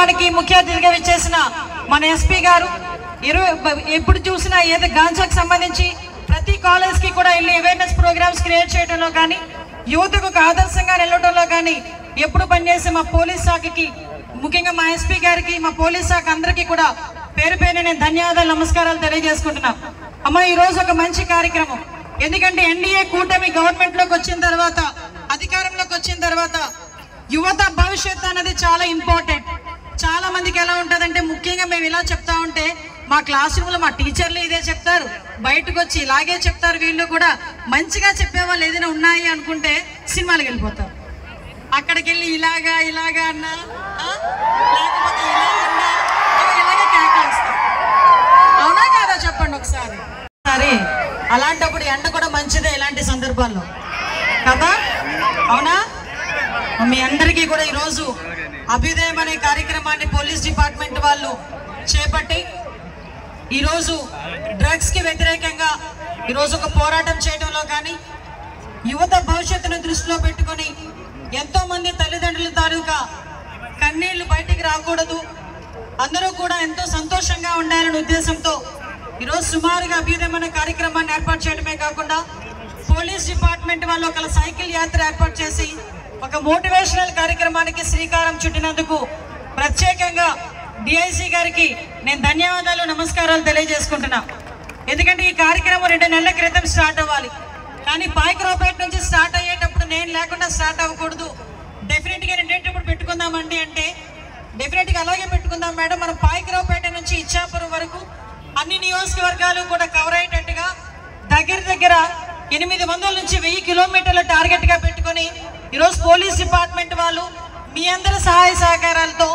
కార్యక్రమానికి ముఖ్య అతిథిగా విచ్చేసిన మన ఎస్పీ గారు ఎప్పుడు చూసినా ఏదో గాంజాకు సంబంధించి ప్రతి కాలేజ్ కి కూడా వెళ్ళి అవేర్నెస్ ప్రోగ్రామ్స్ క్రియేట్ చేయడంలో కానీ యువతకు ఒక ఆదర్శంగా నిలవడంలో కానీ ఎప్పుడు పనిచేసే మా పోలీస్ శాఖకి ముఖ్యంగా మా ఎస్పీ గారికి మా పోలీస్ శాఖ అందరికీ కూడా పేరు పేరు నేను ధన్యవాదాలు నమస్కారాలు తెలియజేసుకుంటున్నా. అమ్మ ఈ రోజు ఒక మంచి కార్యక్రమం. ఎందుకంటే ఎన్డీఏ కూటమి గవర్నమెంట్ లోకి వచ్చిన తర్వాత అధికారంలోకి వచ్చిన తర్వాత యువత భవిష్యత్తు అనేది చాలా ఇంపార్టెంట్. చాలా మందికి ఎలా ఉంటుందంటే ముఖ్యంగా మేము ఇలా చెప్తా ఉంటే మా క్లాస్ రూమ్లో మా టీచర్లు ఇదే చెప్తారు, బయటకు వచ్చి ఇలాగే చెప్తారు. వీళ్ళు కూడా మంచిగా చెప్పేవాళ్ళు ఏదైనా ఉన్నాయి అనుకుంటే సినిమాలకు వెళ్ళిపోతారు. అక్కడికి వెళ్ళి ఇలాగా ఇలాగా అన్నా లేకపోతే ఇలా అన్నా ఇలాగే కేకలేస్తారు. అవునా కాదా చెప్పండి ఒకసారి. సరే అలాంటప్పుడు ఎండ కూడా మంచిదే ఇలాంటి సందర్భాల్లో కదా, అవునా? మీ అందరికీ కూడా ఈరోజు అభ్యుదయం అనే కార్యక్రమాన్ని పోలీస్ డిపార్ట్మెంట్ వాళ్ళు చేపట్టి ఈరోజు డ్రగ్స్కి వ్యతిరేకంగా ఈరోజు ఒక పోరాటం చేయడంలో కానీ యువత భవిష్యత్తును దృష్టిలో పెట్టుకొని ఎంతోమంది తల్లిదండ్రుల తాలూకా కన్నీళ్లు బయటికి రాకూడదు, అందరూ కూడా ఎంతో సంతోషంగా ఉండాలనే ఉద్దేశంతో ఈరోజు సుమారుగా అభ్యుదయం అనే కార్యక్రమాన్ని ఏర్పాటు చేయడమే కాకుండా పోలీస్ డిపార్ట్మెంట్ వాళ్ళు ఒక సైకిల్ యాత్ర ఏర్పాటు చేసి ఒక మోటివేషనల్ కార్యక్రమానికి శ్రీకారం చుట్టినందుకు ప్రత్యేకంగా డిఐసి గారికి నేను ధన్యవాదాలు నమస్కారాలు తెలియజేసుకుంటున్నా. ఎందుకంటే ఈ కార్యక్రమం 2 నెలల క్రితం స్టార్ట్ అవ్వాలి, కానీ పాయకరావుపేట నుంచి స్టార్ట్ అయ్యేటప్పుడు నేను లేకుండా స్టార్ట్ అవ్వకూడదు, డెఫినెట్గా రెండేటప్పుడు పెట్టుకుందామండి అంటే డెఫినెట్గా అలాగే పెట్టుకుందాం మేడం. మనం పాయకరావుపేట నుంచి ఇచ్చాపురం వరకు అన్ని నియోజకవర్గాలు కూడా కవర్ అయ్యేటట్టుగా దగ్గర 800 నుంచి 1000 కిలోమీటర్ల టార్గెట్గా పెట్టుకొని ఈరోజు పోలీస్ డిపార్ట్మెంట్ వాళ్ళు మీ అందరి సహాయ సహకారాలతో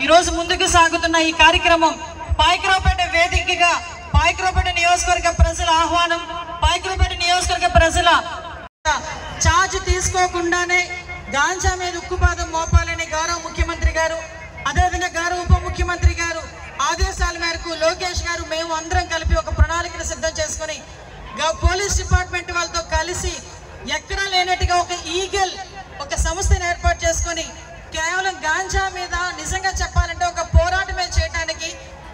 ఈరోజు ముందుకు సాగుతున్న ఈ కార్యక్రమం పాయకరావుపేట వేదికగా పాయకరావుపేట నియోజకవర్గ ప్రజల ఆహ్వానం, పాయకరావుపేట నియోజకవర్గ ప్రజల ఛార్జ్ తీసుకోకుండానే గాంజా మీద ఉక్కుపాదం మోపాలని గౌరవ ముఖ్యమంత్రి గారు అదేవిధంగా గౌరవ ఉప ముఖ్యమంత్రి గారు ఆదేశాల మేరకు లోకేష్ గారు మేము అందరం కలిపి ఒక ప్రణాళికను సిద్ధం చేసుకుని పోలీస్ డిపార్ట్మెంట్ వాళ్ళతో కలిసి ఎక్కడా లేనట్టుగా ఒక ఈగల్ ఒక సంస్థను ఏర్పాటు చేసుకొని కేవలం గాంజా మీద నిజంగా చెప్పాలంటే ఒక పోరాటమే చేయడానికి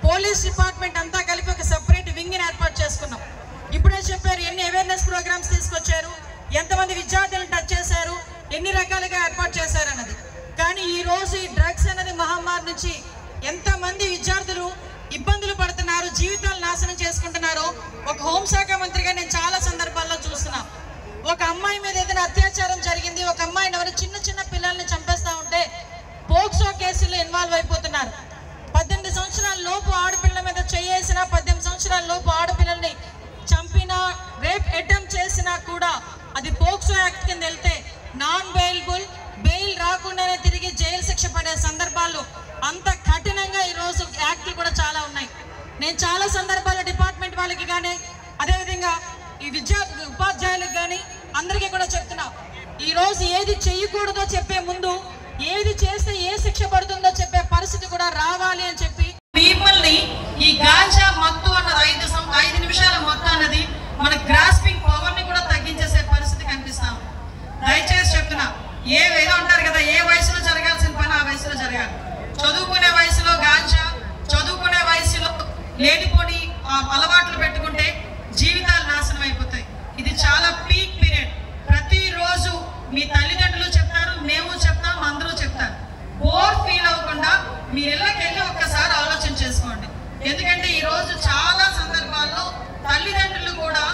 పోలీస్ డిపార్ట్మెంట్ అంతా కలిపి ఒక సెపరేట్ వింగ్ని ఏర్పాటు చేసుకున్నాం. ఇప్పుడే చెప్పారు ఎన్ని అవేర్నెస్ ప్రోగ్రామ్స్ తీసుకొచ్చారు, ఎంతమంది విద్యార్థులను టచ్ చేశారు, ఎన్ని రకాలుగా ఏర్పాటు చేశారు అన్నది. కానీ ఈ రోజు ఈ డ్రగ్స్ అనేది మహమ్మారి నుంచి ఎంతమంది విద్యార్థులు ఇబ్బందులు పడుతున్నారు, జీవితాలు నాశనం చేసుకుంటున్నారో ఒక హోంశాఖ మంత్రిగా నేను చాలా సందర్భాల్లో చూస్తున్నా. ఒక అమ్మాయి మీద ఏదైనా అత్యాచారం జరిగింది, ఒక అమ్మాయిని ఎవరు చిన్న పిల్లల్ని చంపేస్తా ఉంటే పోక్సో కేసులో ఇన్వాల్వ్ అయిపోతున్నారు. 18 సంవత్సరాల లోపు ఆడపిల్లల మీద చేయేసినా 18 సంవత్సరాల లోపు ఆడపిల్లల్ని చంపినా రేప్ అటెంప్ట్ చేసినా కూడా అది పోక్సో యాక్ట్ కింద వెళ్తే నాన్ బెయిలబుల్, బెయిల్ రాకుండానే తిరిగి జైలు శిక్ష పడే సందర్భాలు అంత కఠినంగా ఈరోజు యాక్ట్లు కూడా చాలా ఉన్నాయి. నేను చాలా సందర్భాల్లో డిపార్ట్మెంట్ వాళ్ళకి కానీ అదేవిధంగా ఈ ఉపాధ్యాయులకు కానీ అందరికీ కూడా చెప్తున్నా, ఈరోజు ఏది చేయకూడదో చెప్పే ముందు ఏది చేస్తే ఏ శిక్ష పడుతుందో చెప్పే పరిస్థితి కూడా రావాలి అని చెప్పి పీపుల్ని ఈ గాంజా మత్తు అన్నది 5 నిమిషాల మత్తు అన్నది మన గ్రాస్పింగ్ పవర్ని కూడా తగ్గించేసే పరిస్థితి కనిపిస్తాం. దయచేసి చెప్తున్నా, ఏదో అంటారు కదా, ఏ వయసులో జరగాల్సిన పని ఆ వయసులో జరగాలి. చదువుకునే వయసులో గాంజా, చదువుకునే వయసులో లేనిపోని అలవాట్లు పెట్టుకుంటే జీవితాలు నాశనం అయిపోతాయి. ఇది చాలా పీక్ పీరియడ్. ప్రతిరోజు మీ తల్లిదండ్రులు చెప్తారు, మేము చెప్తాం, అందరూ చెప్తారు. బోర్ ఫీల్ అవ్వకుండా మీరు ఇళ్ళకెళ్ళి ఒక్కసారి ఆలోచన చేసుకోండి. ఎందుకంటే ఈరోజు చాలా సందర్భాల్లో తల్లిదండ్రులు కూడా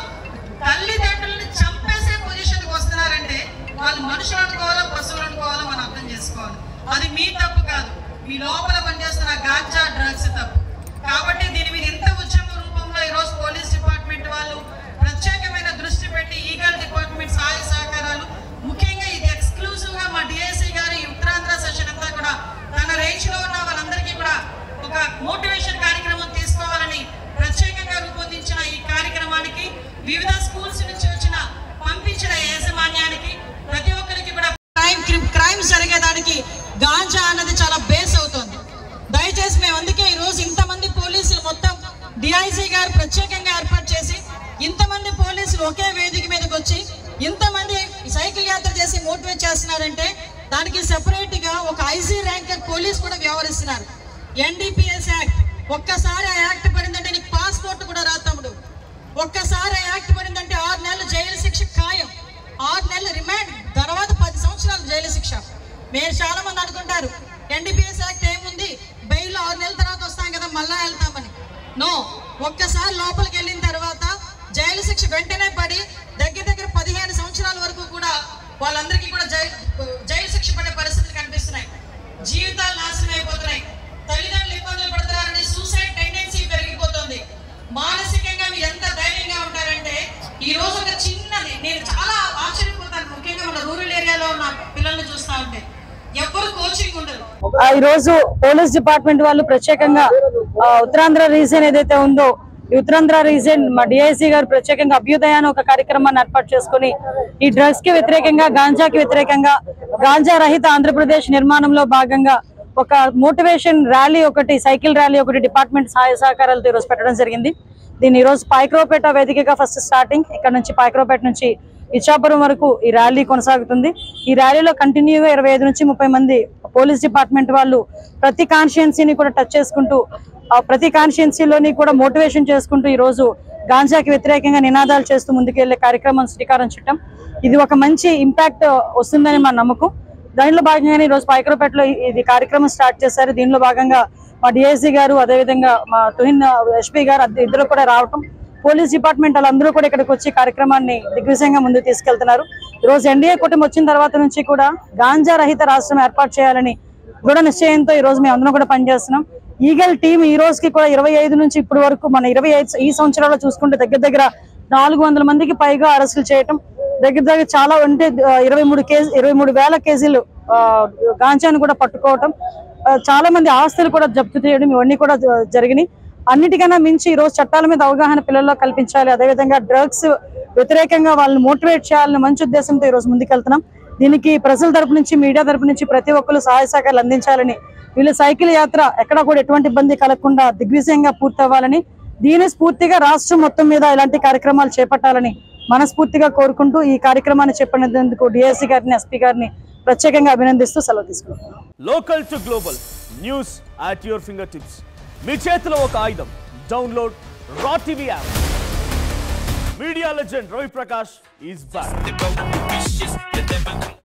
తల్లిదండ్రుల్ని చంపేసే పొజిషన్కి వస్తున్నారంటే వాళ్ళు మనుషులు అనుకోవాలో పశువులు అనుకోవాలో మనం అర్థం చేసుకోవాలి. అది మీ తప్పు కాదు, మీ లోపల పనిచేస్తున్న గాంజా డ్రగ్స్ తప్పు. కాబట్టి దీని మీద ఇంత ఉద్యమ రూపంలో ఈరోజు పోలీస్ డిపార్ట్మెంట్ వాళ్ళు ప్రత్యేకమైన దృష్టి పెట్టి ఈగల్ డిపార్ట్మెంట్ సహాయ సహకారాలు, ముఖ్యంగా ఇది ఎక్స్క్లూజివ్గా మా డిఐసి గారి ఉత్తరాంధ్ర సెషన్ అంతా కూడా తన రేంజ్లో ఉన్న వాళ్ళందరికీ కూడా ఒక మోటివేషన్ కార్యక్రమం తీసుకోవాలని ప్రత్యేకంగా రూపొందించిన ఈ కార్యక్రమానికి వివిధ స్కూల్స్ నుంచి వచ్చిన పంపించిన యాజమాన్యానికి ప్రతి ఒక్కరికి కూడా క్రైమ్స్ జరిగేదానికి గాంజా అన్నది చాలా బేస్ అవుతుంది. దయచేసి మేము అందుకే ఈరోజు ఇంతమంది పోలీసులు మొత్తం డిఐసి గారు ప్రత్యేకంగా ఏర్పాటు చేసి ఇంతమంది పోలీసులు ఒకే వేదిక మీదకి వచ్చి ఇంతమంది సైకిల్ యాత్ర చేసి మోటివేట్ చేస్తున్నారంటే దానికి సెపరేట్గా ఒక ఐజీ ర్యాంకర్ పోలీస్ కూడా వ్యవహరిస్తున్నారు. NDPS యాక్ట్, ఒక్కసారి ఆ యాక్ట్ పడిందంటే నీకు పాస్పోర్ట్ కూడా రాదు తమ్ముడు. ఒక్కసారి ఆ యాక్ట్ పడిందంటే 6 నెలలు జైలు శిక్ష ఖాయం, 6 నెలలు రిమాండ్, తర్వాత 10 సంవత్సరాలు జైలు శిక్ష. మీరు చాలా మంది అనుకుంటారు NDPS యాక్ట్ ఏముంది, బెయిల్ 6 నెలల తర్వాత వస్తాం కదా మళ్ళా వెళ్తామని. నో, ఒక్కసారి లోపలికి వెళ్ళిన తర్వాత జైలు శిక్ష వెంటనే పడి దగ్గర 15 సంవత్సరాల వరకు కూడా వాళ్ళందరికీ కూడా జైలు శిక్ష పడే పరిస్థితులు కనిపిస్తున్నాయి. జీవితాలు నాశనం అయిపోతున్నాయి, తల్లిదండ్రులు ఇబ్బందులు పడుతున్నారని సూసైడ్ టెండెన్సీ పెరిగిపోతుంది. మానసికంగా మీరు ఎంత ధైర్యంగా ఉంటారంటే ఈ రోజు ఒక చిన్నది, నేను చాలా ఆశ్చర్యపోతాను, ముఖ్యంగా మన రూరల్ ఏరియాలో ఉన్న పిల్లల్ని చూస్తా ఉంటే ఎవరు కోచింగ్ ఉండదు. ఈ రోజు పోలీస్ డిపార్ట్మెంట్ వాళ్ళు ప్రత్యేకంగా ఉత్తరాంధ్ర రీజన్ ఏదైతే ఉందో ఈ ఉత్తరాంధ్ర రీజన్ మా డిఐసి గారు ప్రత్యేకంగా అభ్యుదయ అని ఒక కార్యక్రమాన్ని ఏర్పాటు చేసుకుని ఈ డ్రగ్స్ కి వ్యతిరేకంగా, గాంజాకి వ్యతిరేకంగా, గాంజా రహిత ఆంధ్రప్రదేశ్ నిర్మాణంలో భాగంగా ఒక మోటివేషన్ ర్యాలీ ఒకటి, సైకిల్ ర్యాలీ ఒకటి డిపార్ట్మెంట్ సహాయ సహకారాలతో ఈరోజు పెట్టడం జరిగింది. దీన్ని ఈరోజు పాయక్రోపేట వేదికగా ఫస్ట్ స్టార్టింగ్, ఇక్కడ నుంచి పాయక్రోపేట నుంచి ఇచ్చాపురం వరకు ఈ ర్యాలీ కొనసాగుతుంది. ఈ ర్యాలీలో కంటిన్యూగా 25 నుంచి 30 మంది పోలీస్ డిపార్ట్మెంట్ వాళ్ళు ప్రతి కాన్స్టిట్యుయెన్సీని కూడా టచ్ చేసుకుంటూ, ప్రతి కాన్స్టిట్యుయెన్సీలోని కూడా మోటివేషన్ చేసుకుంటూ ఈ రోజు గాంజాకి వ్యతిరేకంగా నినాదాలు చేస్తూ ముందుకెళ్లే కార్యక్రమం శ్రీకారం చుట్టాం. ఇది ఒక మంచి ఇంపాక్ట్ వస్తుందని మా నమ్మకం. దానిలో భాగంగానే ఈరోజు పాయక్రోపేటలో ఇది కార్యక్రమం స్టార్ట్ చేశారు. దీనిలో భాగంగా మా డిఐసి గారు, అదేవిధంగా మా తుహిన్ ఎస్పీ గారు ఇద్దరు కూడా రావటం, పోలీస్ డిపార్ట్మెంట్ వాళ్ళందరూ కూడా ఇక్కడికి వచ్చి కార్యక్రమాన్ని దిగ్విజయంగా ముందుకు తీసుకెళ్తున్నారు. ఈరోజు ఎన్డీఏ కూటమి వచ్చిన తర్వాత నుంచి కూడా గాంజా రహిత రాష్ట్రం ఏర్పాటు చేయాలని దృఢ నిశ్చయంతో ఈ రోజు మేము అందరం కూడా పనిచేస్తున్నాం. ఈగల్ టీం ఈ రోజుకి కూడా 25 నుంచి ఇప్పటి వరకు మన 25 ఈ సంవత్సరాల్లో చూసుకుంటే దగ్గర 400 మందికి పైగా అరెస్టులు చేయటం, దగ్గర చాలా అంటే 23,000 కేజీలు గాంజాను కూడా పట్టుకోవటం, చాలా మంది ఆస్తులు కూడా జప్తు చేయడం, ఇవన్నీ కూడా జరిగినాయి. అన్నిటికన్నా మించి ఈ రోజు చట్టాల మీద అవగాహన పిల్లల్లో కల్పించాలి, అదేవిధంగా డ్రగ్స్ వ్యతిరేకంగా వాళ్ళని మోటివేట్ చేయాలని మంచి ఉద్దేశంతో ఈ రోజు ముందుకెళ్తున్నాం. దీనికి ప్రజల తరపు నుంచి, మీడియా తరపు నుంచి ప్రతి ఒక్కరు సహాయ సహకారాలు అందించాలని, వీళ్ళ సైకిల్ యాత్ర ఎక్కడా కూడా ఎటువంటి ఇబ్బంది కలగకుండా దిగ్విజయంగా పూర్తవ్వాలని, దీని స్ఫూర్తిగా రాష్ట్రం మొత్తం మీద ఇలాంటి కార్యక్రమాలు చేపట్టాలని మనస్ఫూర్తిగా కోరుకుంటూ ఈ కార్యక్రమాన్ని చెప్పినందుకు డిఐసి గారిని, ఎస్పీ గారిని ప్రత్యేకంగా అభినందిస్తూ సెలవు తీసుకుంటున్నాం. Local to global news at your fingertips. మీ చేతిలో ఒక ఆయుధం. Download Raw TV app. Media legend Ravi Prakash is back.